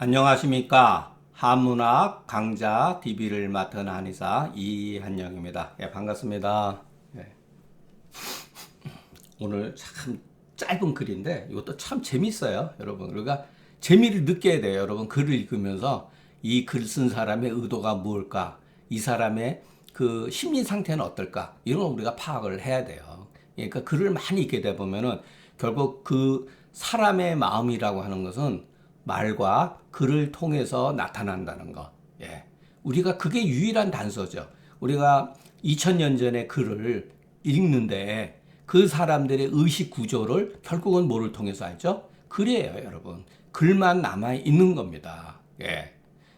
안녕하십니까. 한문학 강좌 DB를 맡은 한의사 이한영입니다. 예, 반갑습니다. 예, 오늘 참 짧은 글인데 이것도 참 재밌어요, 여러분. 우리가 재미를 느껴야 돼요, 여러분. 글을 읽으면서 이 글 쓴 사람의 의도가 무엇일까, 이 사람의 그 심리 상태는 어떨까, 이런 걸 우리가 파악을 해야 돼요. 그러니까 글을 많이 읽게 돼 보면은 결국 그 사람의 마음이라고 하는 것은 말과 글을 통해서 나타난다는 것. 예. 우리가 그게 유일한 단서죠. 우리가 2000년 전의 글을 읽는데 그 사람들의 의식 구조를 결국은 뭐를 통해서 알죠? 글이에요, 여러분. 글만 남아 있는 겁니다. 예.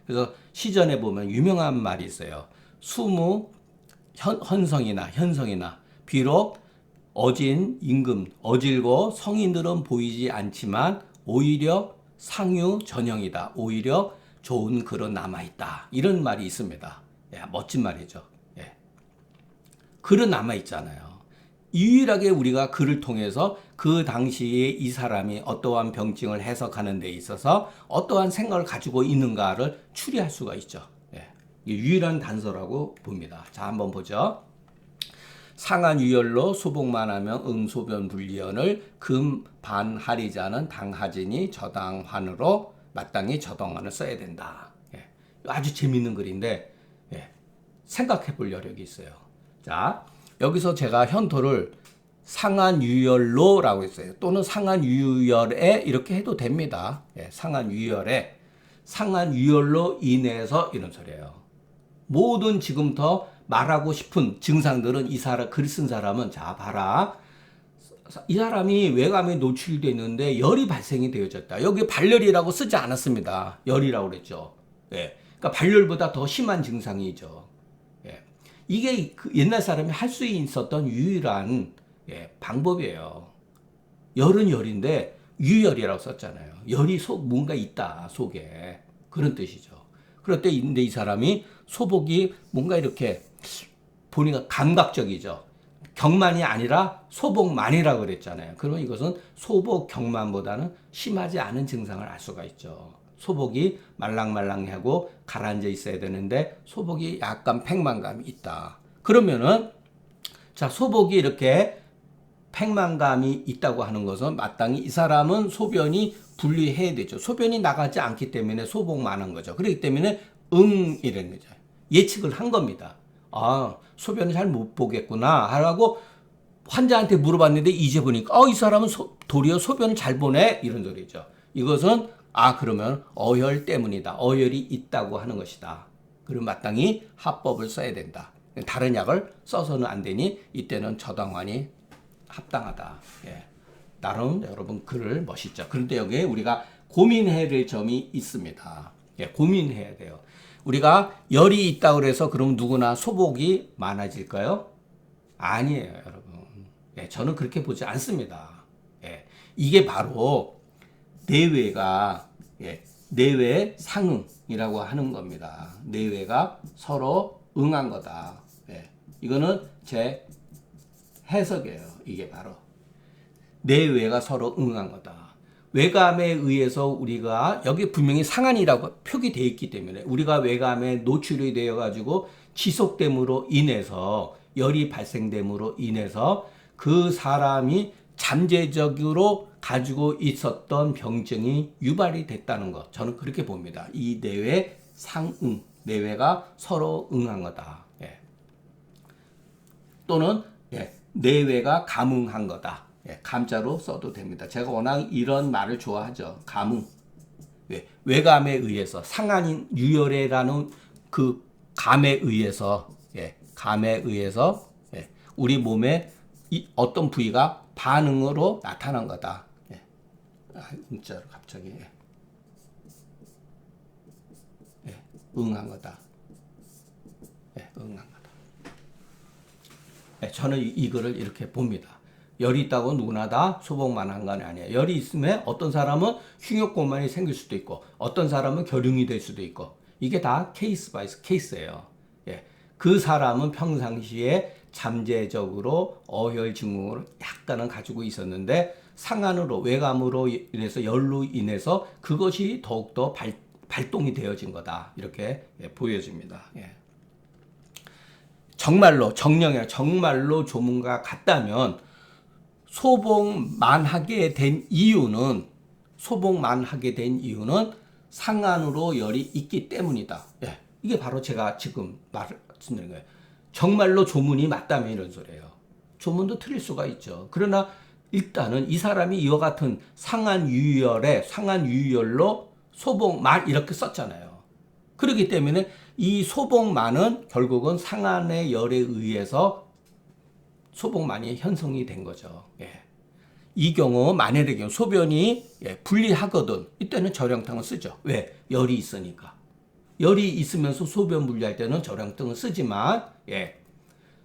그래서 시전에 보면 유명한 말이 있어요. 수무 현성이나 비록 어진 임금 어질고 성인들은 보이지 않지만 오히려 상유 전형이다. 오히려 좋은 글은 남아있다. 이런 말이 있습니다. 예, 멋진 말이죠. 예. 글은 남아있잖아요. 유일하게 우리가 글을 통해서 그 당시에 이 사람이 어떠한 병증을 해석하는 데 있어서 어떠한 생각을 가지고 있는가를 추리할 수가 있죠. 예. 이게 유일한 단서라고 봅니다. 자, 한번 보죠. 상한유열로 소복만 하면 응소변 불리언을 금반하리자는 당하지니 저당환으로 마땅히 저당환을 써야 된다. 예. 아주 재밌는 글인데 예. 생각해 볼 여력이 있어요. 자, 여기서 제가 현토를 상한유열로라고 했어요. 또는 상한유열에 이렇게 해도 됩니다. 예. 상한유열에 상한유열로 인해서 이런 소리예요. 모든 지금부터 말하고 싶은 증상들은 이 사람, 글 쓴 사람은, 자, 봐라. 이 사람이 외감에 노출되어 있는데 열이 발생이 되어졌다. 여기 발열이라고 쓰지 않았습니다. 열이라고 그랬죠. 예. 그러니까 발열보다 더 심한 증상이죠. 예. 이게 그 옛날 사람이 할 수 있었던 유일한 예, 방법이에요. 열은 열인데 유열이라고 썼잖아요. 열이 뭔가 있다, 속에. 그런 뜻이죠. 그럴 때 근데 이 사람이 소복이 뭔가 이렇게 보니까 감각적이죠. 경만이 아니라 소복만이라고 그랬잖아요. 그러면 이것은 소복 경만보다는 심하지 않은 증상을 알 수가 있죠. 소복이 말랑말랑하고 가라앉아 있어야 되는데 소복이 약간 팽만감이 있다. 그러면은 자, 소복이 이렇게 팽만감이 있다고 하는 것은 마땅히 이 사람은 소변이 분리해야 되죠. 소변이 나가지 않기 때문에 소복만한 거죠. 그렇기 때문에 이런 거죠. 예측을 한 겁니다. 아, 소변을 잘 못 보겠구나 하라고 환자한테 물어봤는데 이제 보니까 이 사람은 도리어 소변을 잘 보네 이런 소리죠. 이것은 그러면 어혈 때문이다. 어혈이 있다고 하는 것이다. 그럼 마땅히 합법을 써야 된다. 다른 약을 써서는 안 되니 이때는 저당환이 합당하다. 예. 나름 여러분 글을 멋있죠. 그런데 여기에 우리가 고민해야 될 점이 있습니다. 예, 고민해야 돼요. 우리가 열이 있다고 그래서 그럼 누구나 소복이 많아질까요? 아니에요, 여러분. 예, 저는 그렇게 보지 않습니다. 예, 이게 바로 내외가 예, 내외 상응이라고 하는 겁니다. 내외가 서로 응한 거다. 예, 이거는 제 해석이에요. 이게 바로 내외가 서로 응한 거다. 외감에 의해서 우리가 여기 분명히 상한이라고 표기되어 있기 때문에 우리가 외감에 노출이 되어 가지고 지속됨으로 인해서 열이 발생됨으로 인해서 그 사람이 잠재적으로 가지고 있었던 병증이 유발이 됐다는 것. 저는 그렇게 봅니다. 이 내외 상응, 내외가 서로 응한 거다. 예. 또는 예, 내외가 감응한 거다. 예, 감자로 써도 됩니다. 제가 워낙 이런 말을 좋아하죠. 감응. 예, 외감에 의해서 상한인 유열애라는 그 감에 의해서 예, 감에 의해서 예, 우리 몸에 어떤 부위가 반응으로 나타난 거다. 예. 문자로 갑자기 예. 예, 응한 거다. 예, 응한 거다. 예, 저는 이거를 이렇게 봅니다. 열이 있다고 누구나 다 소복만 한 건 아니에요. 열이 있으면 어떤 사람은 흉욕고만이 생길 수도 있고 어떤 사람은 결흉이 될 수도 있고 이게 다 케이스 바이 케이스예요. 예. 그 사람은 평상시에 잠재적으로 어혈 증후를 약간은 가지고 있었는데 상한으로 외감으로 인해서 열로 인해서 그것이 더욱더 발동이 되어진 거다. 이렇게 보여집니다. 정말로 정령이 정말로 조문과 같다면 소복만하게 된 이유는 상안으로 열이 있기 때문이다. 이게 바로 제가 지금 말씀드린 거예요. 정말로 조문이 맞다면 이런 소리예요. 조문도 틀릴 수가 있죠. 그러나 일단은 이 사람이 이와 같은 상안유열로 소복만 이렇게 썼잖아요. 그렇기 때문에 이 소복만은 결국은 상안의 열에 의해서 소복만이 형성이 된 거죠. 이 경우 만일의 경우 소변이 분리하거든. 이때는 절영탕을 쓰죠. 왜? 열이 있으니까. 열이 있으면서 소변 분리할 때는 절영탕을 쓰지만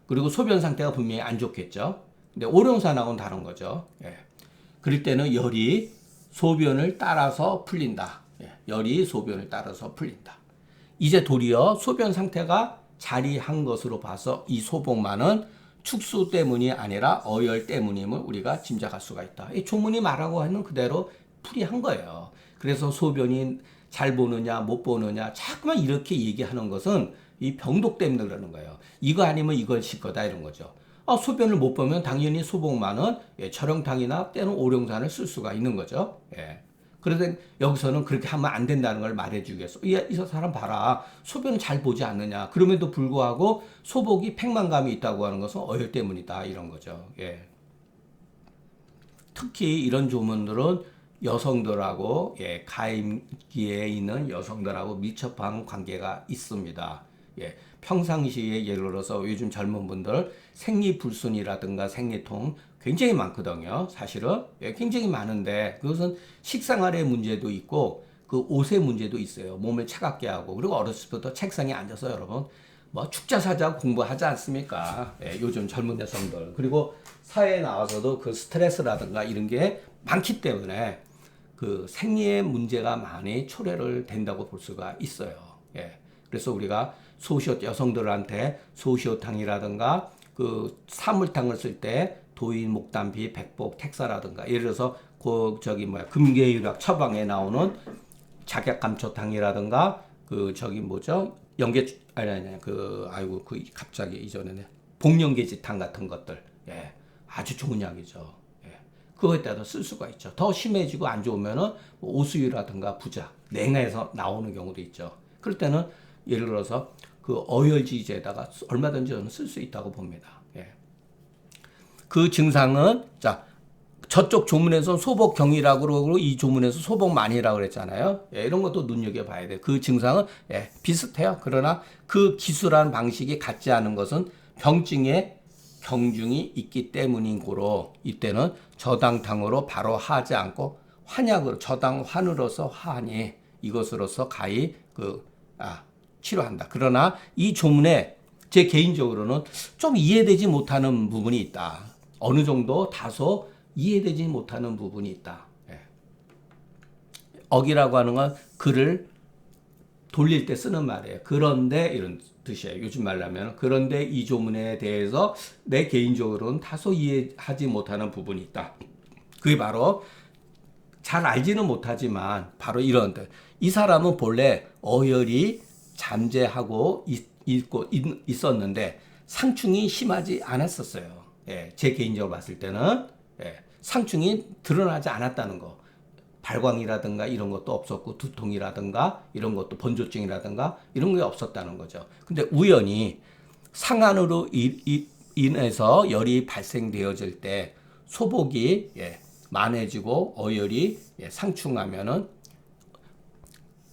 그리고 소변 상태가 분명히 안 좋겠죠. 근데 오룡산하고는 다른 거죠. 그럴 때는 열이 소변을 따라서 풀린다. 열이 소변을 따라서 풀린다. 이제 도리어 소변 상태가 자리한 것으로 봐서 이 소복만은 축수 때문이 아니라 어열 때문임을 우리가 짐작할 수가 있다. 이 조문이 말하고 하는 그대로 풀이한 거예요. 그래서 소변이 잘 보느냐 못 보느냐 자꾸만 이렇게 얘기하는 것은 이 병독 때문에 그러는 거예요. 이거 아니면 이것일 거다 이런 거죠. 소변을 못 보면 당연히 소복만은 절영탕이나 때는 오룡산을 쓸 수가 있는 거죠. 그래서 여기서는 그렇게 하면 안 된다는 걸 말해주기 위해서 이 사람 봐라. 소변을 잘 보지 않느냐. 그럼에도 불구하고 소복이 팽만감이 있다고 하는 것은 어혈 때문이다. 이런 거죠. 특히 이런 조문들은 여성들하고 가임기에 있는 여성들하고 밀접한 관계가 있습니다. 평상시에 예를 들어서 요즘 젊은 분들 생리불순이라든가 생리통 굉장히 많거든요. 사실은 굉장히 많은데 그것은 식생활의 문제도 있고 그 옷의 문제도 있어요. 몸을 차갑게 하고 그리고 어렸을 때부터 책상에 앉아서 여러분 뭐 축자사자 공부하지 않습니까? 요즘 젊은 여성들 그리고 사회에 나와서도 그 스트레스라든가 이런 게 많기 때문에 그 생리의 문제가 많이 초래를 된다고 볼 수가 있어요. 그래서 우리가 여성들한테 소시오탕이라든가 그 사물탕을 쓸 때 도인, 목단비, 백복, 택사라든가 예를 들어서 금계유락 처방에 나오는 작약감초탕이라든가 갑자기 이전에는 복령계지탕 같은 것들 아주 좋은 약이죠. 그거에 따라 쓸 수가 있죠. 더 심해지고 안 좋으면은 오수유라든가 부작, 냉해에서 나오는 경우도 있죠. 그럴 때는 예를 들어서 그 어혈지제에다가 얼마든지 저는 쓸 수 있다고 봅니다. 그 증상은 저쪽 조문에서 소복경이라고 그러고 이 조문에서 소복만이라고 그랬잖아요. 이런 것도 눈여겨봐야 돼요. 그 증상은 비슷해요. 그러나 그 기술한 방식이 같지 않은 것은 병증에 경중이 있기 때문인 거로 이때는 저당탕으로 바로 하지 않고 환약으로 저당환으로서 하니 이것으로서 가히 치료한다. 그러나 이 조문에 제 개인적으로는 좀 이해되지 못하는 부분이 있다. 어느 정도 다소 이해되지 못하는 부분이 있다. 어기라고 하는 건 글을 돌릴 때 쓰는 말이에요. 그런데 이런 뜻이에요. 요즘 말로 하면 그런데 이 조문에 대해서 내 개인적으로는 다소 이해하지 못하는 부분이 있다. 그게 바로 잘 알지는 못하지만 바로 이런 뜻. 이 사람은 본래 어혈이 잠재하고 있었는데 상충이 심하지 않았었어요. 제 개인적으로 봤을 때는 상충이 드러나지 않았다는 거. 발광이라든가 이런 것도 없었고 두통이라든가 이런 것도 번조증이라든가 이런 게 없었다는 거죠. 근데 우연히 상안으로 인해서 열이 발생되어질 때 소복이 만해지고 어열이 상충하면은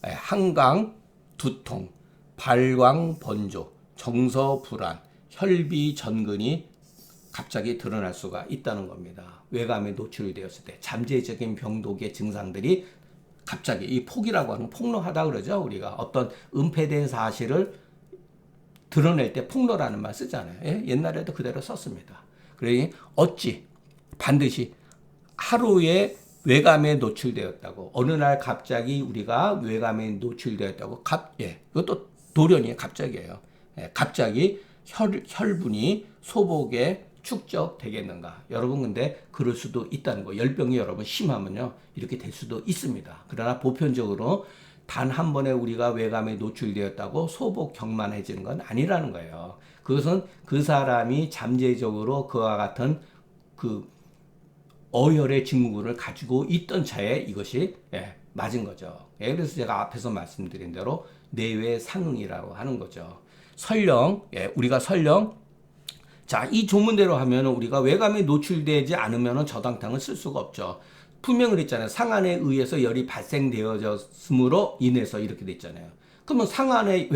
한강, 두통, 발광, 번조, 정서 불안, 혈비 전근이 갑자기 드러날 수가 있다는 겁니다. 외감에 노출이 되었을 때 잠재적인 병독의 증상들이 갑자기 이 폭이라고 하는 폭로하다 그러죠. 우리가 어떤 은폐된 사실을 드러낼 때 폭로라는 말 쓰잖아요. 옛날에도 그대로 썼습니다. 그러니 반드시 하루에 외감에 노출되었다고 어느 날 갑자기 우리가 외감에 노출되었다고 이것도 돌연히 갑자기예요. 갑자기 혈분이 소복에 축적되겠는가? 여러분 근데 그럴 수도 있다는 거. 열병이 여러분 심하면요 이렇게 될 수도 있습니다. 그러나 보편적으로 단 한 번에 우리가 외감에 노출되었다고 소복 경만해지는 건 아니라는 거예요. 그것은 그 사람이 잠재적으로 그와 같은 그 어혈의 증후군을 가지고 있던 차에 이것이 맞은 거죠. 그래서 제가 앞에서 말씀드린 대로 내외 상응이라고 하는 거죠. 설령 우리가 설령 자, 이 조문대로 하면 우리가 외감에 노출되지 않으면 저당탕을 쓸 수가 없죠. 분명히 그랬잖아요. 상한에 의해서 열이 발생되어졌으므로 인해서 이렇게 됐잖아요. 그러면 상한에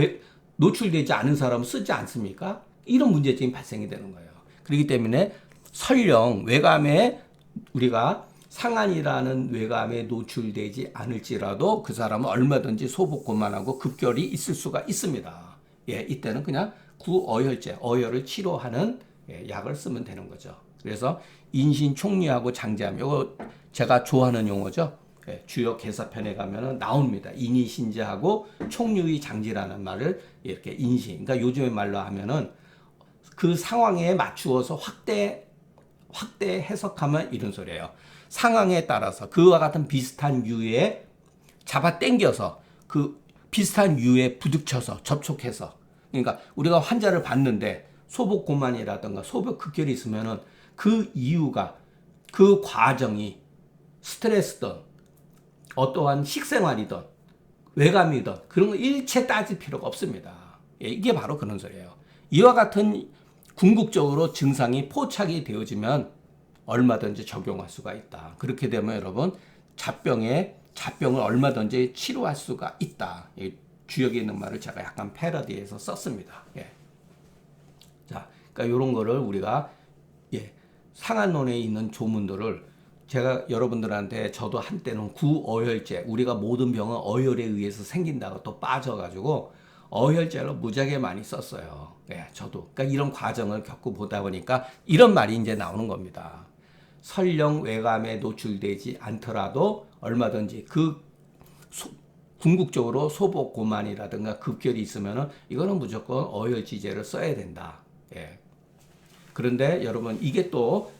노출되지 않은 사람은 쓰지 않습니까? 이런 문제점이 발생이 되는 거예요. 그렇기 때문에 설령 외감에 우리가 상한이라는 외감에 노출되지 않을지라도 그 사람은 얼마든지 소복고만하고 급결이 있을 수가 있습니다. 이때는 그냥 구어혈제, 어혈을 치료하는 약을 쓰면 되는 거죠. 그래서 인신총리하고 장제암, 이거 제가 좋아하는 용어죠. 주요 개사편에 가면은 나옵니다. 인이신제하고 총류의 장지라는 말을 이렇게 인신. 그러니까 요즘의 말로 하면은 그 상황에 맞추어서 확대 해석하면 이런 소리예요. 상황에 따라서 그와 같은 비슷한 유에 잡아 당겨서 그 비슷한 유에 부딪혀서 접촉해서 그러니까 우리가 환자를 봤는데 소복 고만이라든가 소복 급결이 있으면은 그 이유가 그 과정이 스트레스든 어떠한 식생활이든 외감이든 그런 거 일체 따질 필요가 없습니다. 이게 바로 그런 소리예요. 이와 같은 궁극적으로 증상이 포착이 되어지면 얼마든지 적용할 수가 있다. 그렇게 되면 여러분 잡병을 얼마든지 치료할 수가 있다. 주역에 있는 말을 제가 약간 패러디해서 썼습니다. 자, 그러니까 이런 거를 우리가 상한론에 있는 조문들을 제가 여러분들한테 저도 한때는 구어혈제 우리가 모든 병은 어혈에 의해서 생긴다고 또 빠져가지고 어혈제를 무지하게 많이 썼어요. 저도 그러니까 이런 과정을 겪고 보다 보니까 이런 말이 이제 나오는 겁니다. 설령 외감에 노출되지 않더라도 얼마든지 궁극적으로 소복 고만이라든가 급결이 있으면은 이거는 무조건 어혈지제를 써야 된다. 그런데 여러분 이게 또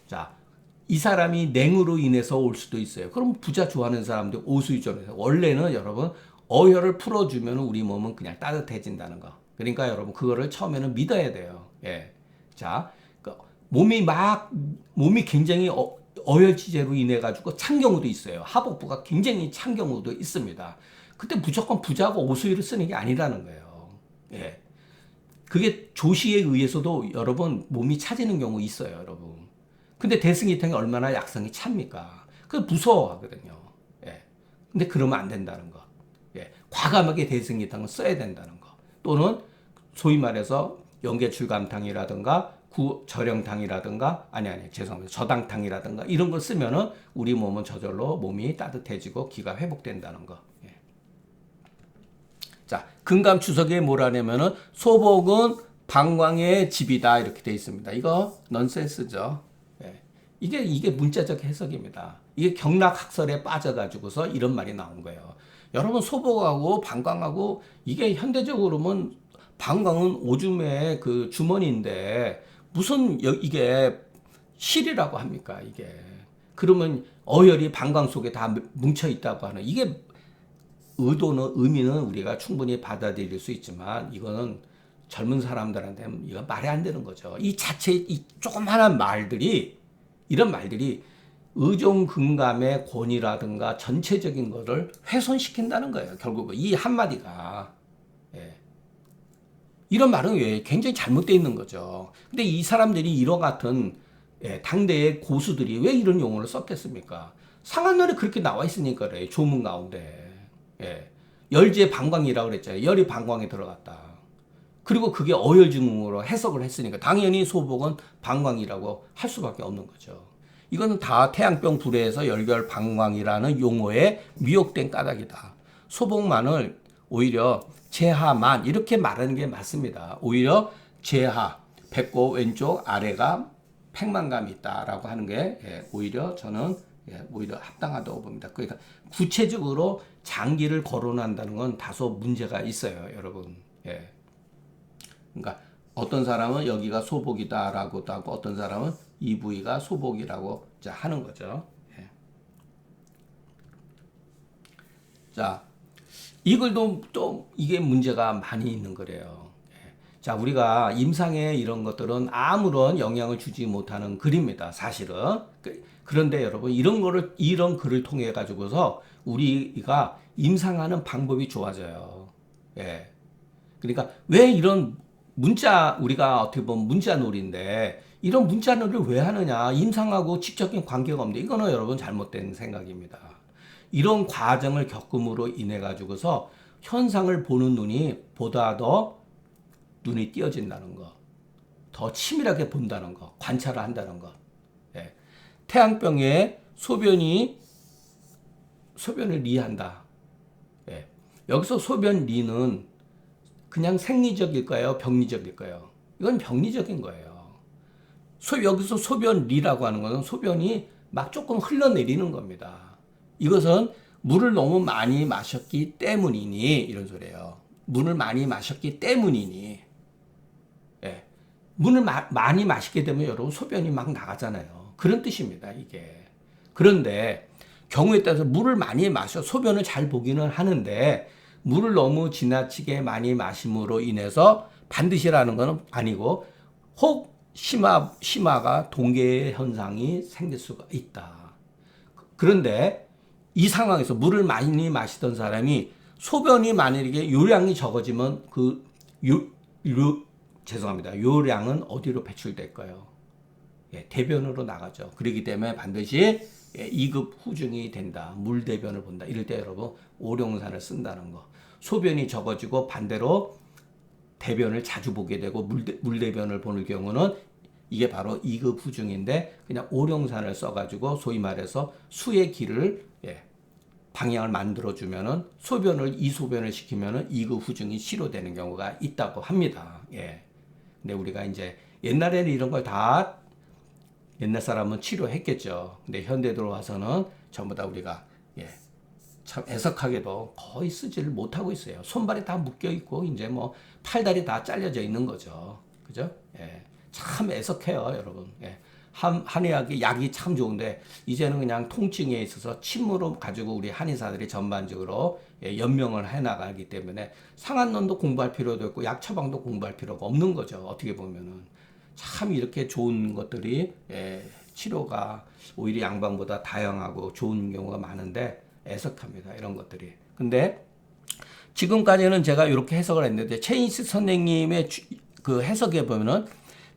이 사람이 냉으로 인해서 올 수도 있어요. 그럼 부자 좋아하는 사람들 오수유전에서 원래는 여러분 어혈을 풀어주면 우리 몸은 그냥 따뜻해진다는 거. 그러니까 여러분 그거를 처음에는 믿어야 돼요. 자, 몸이 굉장히 어혈지제로 인해 가지고 찬 경우도 있어요. 하복부가 굉장히 찬 경우도 있습니다. 그때 무조건 부자가 오수유를 쓰는 게 아니라는 거예요. 그게 조시에 의해서도 여러분 몸이 차지는 경우 있어요, 여러분. 근데 대승이탕이 얼마나 약성이 찹니까? 그거 무서워하거든요. 근데 그러면 안 된다는 거. 과감하게 대승이탕을 써야 된다는 거. 또는 소위 말해서 연계출감탕이라든가 구절영탕이라든가 죄송합니다. 저당탕이라든가 이런 걸 쓰면은 우리 몸은 저절로 몸이 따뜻해지고 기가 회복된다는 거. 자, 금감추석에 뭐라냐면은 소복은 방광의 집이다 이렇게 돼 있습니다. 이거 넌센스죠. 이게 문자적 해석입니다. 이게 경락학설에 빠져가지고서 이런 말이 나온 거예요. 여러분 소복하고 방광하고 이게 현대적으로는 방광은 오줌의 그 주머니인데 무슨 이게 실이라고 합니까 이게. 그러면 어혈이 방광 속에 다 뭉쳐 있다고 하는 이게 의미는 우리가 충분히 받아들일 수 있지만 이거는 젊은 사람들한테는 이거 말이 안 되는 거죠. 이 자체 이 조그마한 말들이 이런 말들이 의존근감의 권위라든가 전체적인 것을 훼손시킨다는 거예요. 결국 이 한마디가. 이런 말은 왜 굉장히 잘못되어 있는 거죠. 근데 이 사람들이 이런 같은 당대의 고수들이 왜 이런 용어를 썼겠습니까? 상한론에 그렇게 나와 있으니까 그래. 조문 가운데. 열제 방광이라고 그랬잖아요. 열이 방광에 들어갔다. 그리고 그게 어혈증후로 해석을 했으니까 당연히 소복은 방광이라고 할 수밖에 없는 거죠. 이거는 다 태양병 불에서 열결 방광이라는 용어에 미혹된 까닭이다. 소복만을 오히려 제하만 이렇게 말하는 게 맞습니다. 오히려 제하, 배꼽 왼쪽 아래가 팽만감이 있다라고 하는 게 오히려 저는 오히려 합당하다고 봅니다. 그러니까 구체적으로 장기를 거론한다는 건 다소 문제가 있어요, 여러분. 그러니까 어떤 사람은 여기가 소복이다라고도 하고 어떤 사람은 이 부위가 소복이라고 하는 거죠. 자, 이글도 또 이게 문제가 많이 있는 거래요. 예. 자, 우리가 임상에 이런 것들은 아무런 영향을 주지 못하는 글입니다. 사실은. 그런데 여러분 이런 글을 통해 가지고서 우리가 임상하는 방법이 좋아져요. 예. 그러니까 왜 이런 문자 우리가 어떻게 보면 문자놀이인데 이런 문자놀이를 왜 하느냐? 임상하고 직접적인 관계가 없는데 이거는 여러분 잘못된 생각입니다. 이런 과정을 겪음으로 인해 가지고서 현상을 보는 눈이 보다 더 눈이 띄어진다는 거, 더 치밀하게 본다는 거, 관찰을 한다는 거. 예. 태양병에 소변을 리한다. 예. 여기서 소변 리는 그냥 생리적일까요? 병리적일까요? 이건 병리적인 거예요. 여기서 소변 리라고 하는 것은 소변이 막 조금 흘러내리는 겁니다. 이것은 물을 너무 많이 마셨기 때문이니 이런 소리예요. 물을 많이 마셨기 때문이니. 예. 물을 많이 마시게 되면 여러분 소변이 막 나가잖아요. 그런 뜻입니다, 이게. 그런데 경우에 따라서 물을 많이 마셔 소변을 잘 보기는 하는데 물을 너무 지나치게 많이 마심으로 인해서 반드시라는 건 아니고 혹 심화가 동계 현상이 생길 수가 있다. 그런데 이 상황에서 물을 많이 마시던 사람이 소변이 만약에 요량이 적어지면 죄송합니다. 요량은 어디로 배출될까요? 예, 대변으로 나가죠. 그렇기 때문에 반드시 2급 후중이 된다. 물대변을 본다. 이럴 때 여러분 오룡산을 쓴다는 거. 소변이 적어지고 반대로 대변을 자주 보게 되고 물대변을 보는 경우는 이게 바로 2급 후중인데 그냥 오룡산을 써가지고 소위 말해서 수의 길을 방향을 만들어주면은 이소변을 시키면은 2급 후중이 치료되는 경우가 있다고 합니다. 예. 근데 우리가 이제 옛날에는 이런 걸 다 옛날 사람은 치료했겠죠. 근데 현대 들어와서는 전부 다 우리가 참 애석하게도 거의 쓰지를 못하고 있어요. 손발이 다 묶여 있고 이제 뭐 팔다리 다 잘려져 있는 거죠. 그죠? 예. 참 애석해요, 여러분. 예. 한의학이 약이 참 좋은데 이제는 그냥 통증에 있어서 침으로 가지고 우리 한의사들이 전반적으로 연명을 해 나가기 때문에 상한론도 공부할 필요도 없고 약 처방도 공부할 필요가 없는 거죠. 어떻게 보면은 참 이렇게 좋은 것들이 치료가 오히려 양방보다 다양하고 좋은 경우가 많은데 애석합니다. 이런 것들이. 근데 지금까지는 제가 이렇게 해석을 했는데 최인식 선생님의 그 해석에 보면은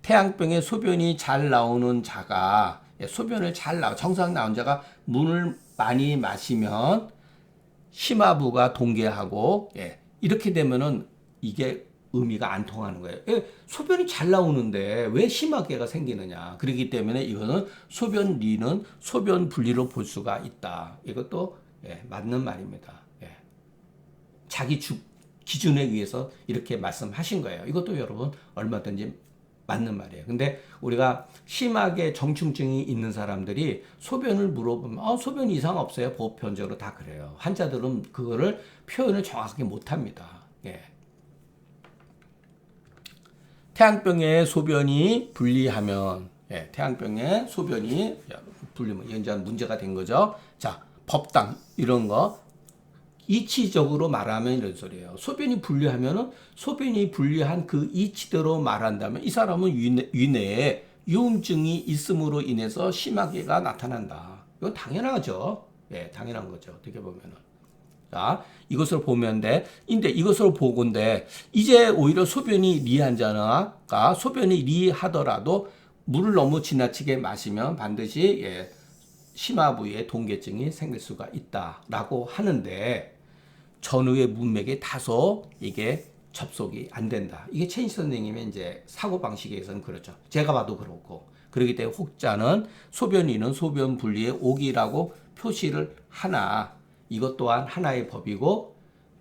태양병에 소변이 잘 나오는 자가 정상 나온 자가 물을 많이 마시면 심화부가 동계하고 이렇게 되면은 이게 의미가 안 통하는 거예요. 소변이 잘 나오는데 왜 심하게가 생기느냐. 그렇기 때문에 이거는 소변리는 소변 분리로 볼 수가 있다. 이것도 맞는 말입니다. 자기 기준에 의해서 이렇게 말씀하신 거예요. 이것도 여러분 얼마든지 맞는 말이에요. 근데 우리가 심하게 정충증이 있는 사람들이 소변을 물어보면 소변 이상 없어요. 보편적으로 다 그래요. 환자들은 그거를 표현을 정확하게 못합니다. 태양병에 소변이 분리하면 태양병에 소변이 분리면 이제 문제가 된 거죠. 자, 법당 이런 거 이치적으로 말하면 이런 소리예요. 소변이 분리하면은 소변이 분리한 그 이치대로 말한다면 이 사람은 위내에 유음증이 있음으로 인해서 심하게가 나타난다. 이건 당연하죠. 당연한 거죠. 어떻게 보면은. 자, 이것을 보면 돼. 근데 이것을 보건데 이제 오히려 소변이 리한 자가 소변이 리하더라도 물을 너무 지나치게 마시면 반드시 심화 부위에 동계증이 생길 수가 있다라고 하는데 전후의 문맥에 다소 이게 접속이 안 된다. 이게 최인식 선생님의 이제 사고 방식에서는 그렇죠. 제가 봐도 그렇고. 그렇기 때문에 혹자는 소변이는 소변 분리의 옥이라고 표시를 하나 이것 또한 하나의 법이고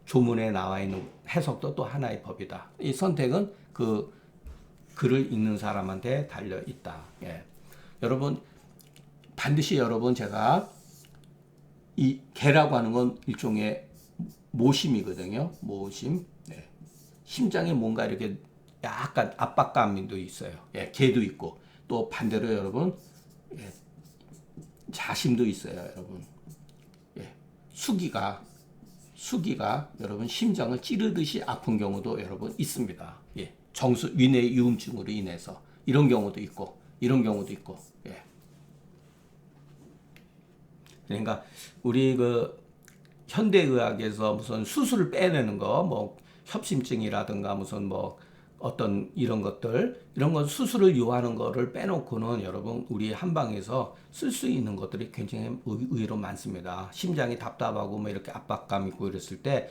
조문에 나와 있는 해석도 또 하나의 법이다. 이 선택은 그 글을 읽는 사람한테 달려 있다. 여러분 반드시 여러분 제가 이 개라고 하는 건 일종의 모심이거든요. 모심. 심장에 뭔가 이렇게 약간 압박감도 있어요. 개도 있고 또 반대로 여러분 자심도 있어요. 여러분 수기가 수기가 여러분 심장을 찌르듯이 아픈 경우도 여러분 있습니다. 예. 정수 위내 유음증으로 인해서 이런 경우도 있고 이런 경우도 있고. 예. 그러니까 우리 그 현대의학에서 무슨 수술을 빼내는 거, 뭐 협심증이라든가 무슨 뭐 어떤 이런 것들, 이런 건 수술을 요하는 거를 빼놓고는 여러분 우리 한방에서 쓸 수 있는 것들이 굉장히 의외로 많습니다. 심장이 답답하고 뭐 이렇게 압박감 있고 이랬을 때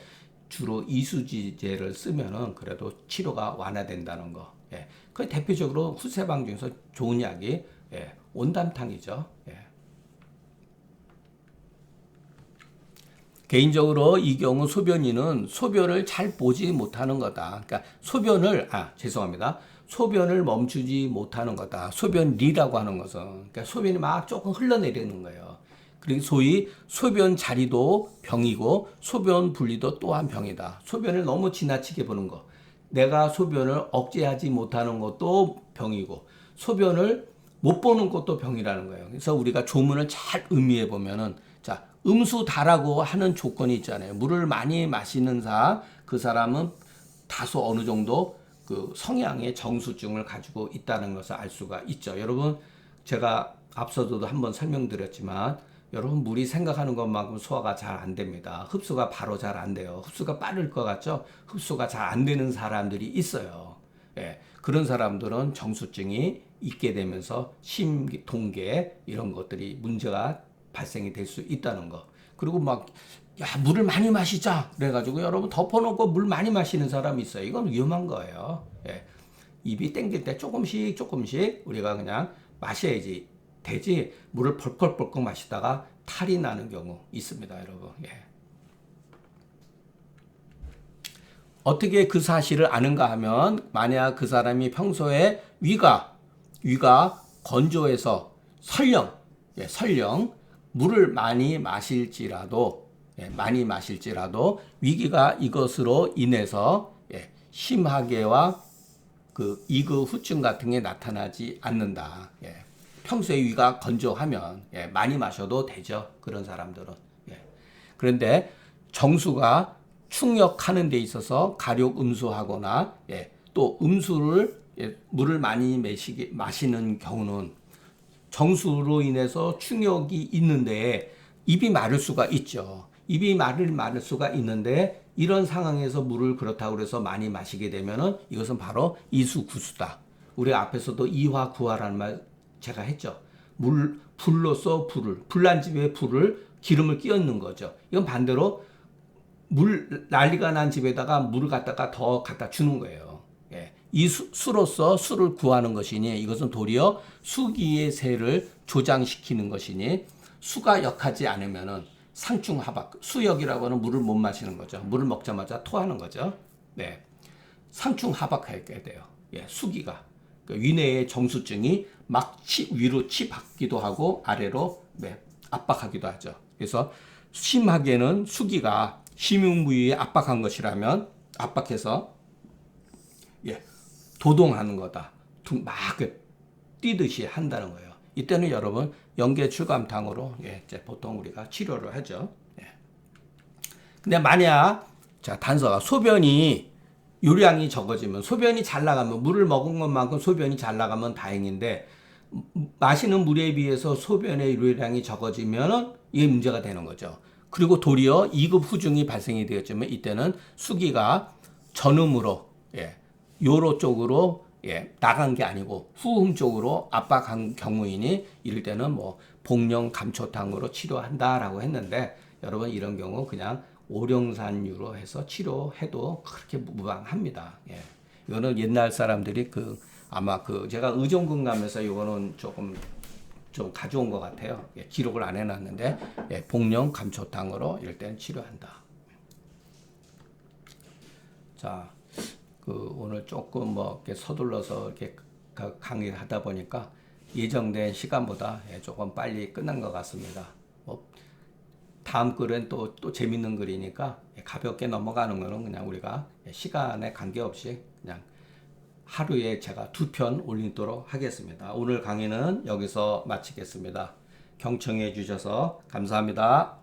주로 이수지제를 쓰면은 그래도 치료가 완화된다는 거. 예. 그 대표적으로 후세방 중에서 좋은 약이 예. 온담탕이죠. 예. 개인적으로 이 경우 소변이는 소변을 잘 보지 못하는 거다. 그러니까 죄송합니다. 소변을 멈추지 못하는 거다. 소변리라고 하는 것은. 그러니까 소변이 막 조금 흘러내리는 거예요. 그리고 소위 소변 자리도 병이고 소변 분리도 또한 병이다. 소변을 너무 지나치게 보는 거. 내가 소변을 억제하지 못하는 것도 병이고 소변을 못 보는 것도 병이라는 거예요. 그래서 우리가 조문을 잘 음미해 보면은 자, 음수다라고 하는 조건이 있잖아요. 물을 많이 마시는 그 사람은 다소 어느 정도 그 성향의 정수증을 가지고 있다는 것을 알 수가 있죠. 여러분, 제가 앞서도 한번 설명드렸지만 여러분 물이 생각하는 것만큼 소화가 잘 안 됩니다. 흡수가 바로 잘 안 돼요. 흡수가 빠를 것 같죠? 흡수가 잘 안 되는 사람들이 있어요. 예, 그런 사람들은 정수증이 있게 되면서 심동계 이런 것들이 문제가 발생이 될 수 있다는 거. 그리고 막, 야, 물을 많이 마시자. 그래가지고 여러분 덮어놓고 물 많이 마시는 사람이 있어요. 이건 위험한 거예요. 예. 입이 땡길 때 조금씩 우리가 그냥 마셔야지 되지. 물을 벌컥벌컥 마시다가 탈이 나는 경우 있습니다, 여러분. 예. 어떻게 그 사실을 아는가 하면, 만약 그 사람이 평소에 위가 건조해서 설령 물을 많이 마실지라도 위기가 이것으로 인해서 심하게와 그 이그 후증 같은 게 나타나지 않는다. 평소에 위가 건조하면 많이 마셔도 되죠. 그런 사람들은. 그런데 정수가 충격하는 데 있어서 가력 음수하거나 또 물을 많이 마시는 경우는 정수로 인해서 충격이 있는데 입이 마를 수가 있죠. 입이 마를 수가 있는데 이런 상황에서 물을 그렇다고 해서 많이 마시게 되면은 이것은 바로 이수구수다. 우리 앞에서도 이화구화라는 말 제가 했죠. 불로써 불난 집에 기름을 끼얹는 거죠. 이건 반대로 난리가 난 집에다가 물을 더 갖다 주는 거예요. 이 수로서 수를 구하는 것이니 이것은 도리어 수기의 세를 조장시키는 것이니 수가 역하지 않으면은 상충하박, 수역이라고 하는 물을 못 마시는 거죠. 물을 먹자마자 토하는 거죠. 네. 상충하박하게 돼요. 수기가. 그러니까 위내의 정수증이 막 위로 치받기도 하고 아래로 압박하기도 하죠. 그래서 심하게는 수기가 심흉부위에 압박한 것이라면 압박해서 도동하는 거다. 막 뛰듯이 한다는 거예요. 이때는 여러분 연계출감탕으로 보통 우리가 치료를 하죠. 근데 만약 단서가 소변이 요량이 적어지면 소변이 잘 나가면 물을 먹은 것만큼 소변이 잘 나가면 다행인데 마시는 물에 비해서 소변의 요량이 적어지면 이게 문제가 되는 거죠. 그리고 도리어 2급 후증이 발생이 되었지만 이때는 수기가 전음으로 요로 쪽으로 나간 게 아니고 후음 쪽으로 압박한 경우이니 이럴 때는 뭐 복령 감초탕으로 치료한다라고 했는데 여러분 이런 경우 그냥 오룡산유로 해서 치료해도 그렇게 무방합니다. 이거는 옛날 사람들이 아마 제가 의정군 가면서 이거는 좀 가져온 것 같아요. 기록을 안 해놨는데 복령 감초탕으로 이럴 때는 치료한다. 자. 오늘 조금 이렇게 서둘러서 이렇게 강의를 하다 보니까 예정된 시간보다 조금 빨리 끝난 것 같습니다. 다음 글은 또 재밌는 글이니까 가볍게 넘어가는 거는 그냥 우리가 시간에 관계없이 그냥 하루에 제가 2편 올리도록 하겠습니다. 오늘 강의는 여기서 마치겠습니다. 경청해 주셔서 감사합니다.